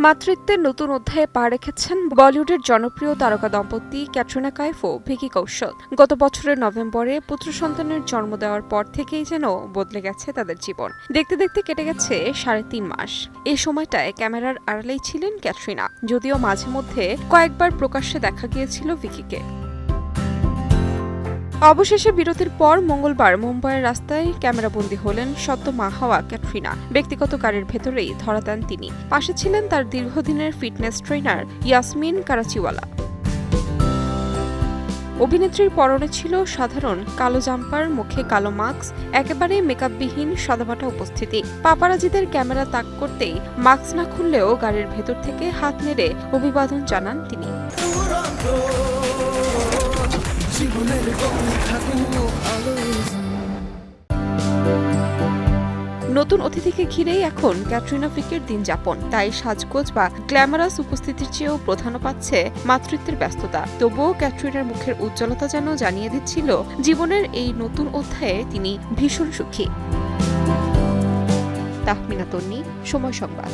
মাতৃত্বের নতুন অধ্যায়ে পা রেখেছেন বলিউডের জনপ্রিয় তারকা দম্পতি ক্যাটরিনা কাইফ ও ভিকি কৌশল। গত বছরের নভেম্বরে পুত্র সন্তানের জন্ম দেওয়ার পর থেকেই যেন বদলে গেছে তাদের জীবন। দেখতে দেখতে কেটে গেছে 3.5 মাস। এই সময়টায় ক্যামেরার আড়ালেই ছিলেন ক্যাটরিনা, যদিও মাঝে মধ্যে কয়েকবার প্রকাশ্যে দেখা গিয়েছিল ভিকিকে। অবশেষে বিরতির পর মঙ্গলবার মুম্বাইয়ের রাস্তায় ক্যামেরাবন্দী হলেন সদ্য মা হওয়া ক্যাটরিনা। ব্যক্তিগত গাড়ির ভেতরেই ধরা দেন তিনি। পাশে ছিলেন তার দীর্ঘদিনের ফিটনেস ট্রেনার ইয়াসমিন কারাচিওয়ালা। অভিনেত্রীর পরনে ছিল সাধারণ কালো জাম্পার, মুখে কালো মাস্ক, একেবারে মেকআপবিহীন সাদামাটা উপস্থিতি। পাপারাজিদের ক্যামেরা তাক করতেই মাস্ক না খুললেও গাড়ির ভেতর থেকে হাত নেড়ে অভিবাদন জানান তিনি। নতুন অতিথিকে ঘিরেই এখন ক্যাটরিনা ভিকির দিন যাপন। তাই সাজগোজ বা গ্ল্যামারাস উপস্থিতির চেয়েও প্রাধান্য পাচ্ছে মাতৃত্বের ব্যস্ততা। তবুও ক্যাটরিনার মুখের উজ্জ্বলতা যেন জানিয়ে দিচ্ছিল জীবনের এই নতুন অধ্যায়ে তিনি ভীষণ সুখী। তাহমিনা তন্নি, সময় সংবাদ।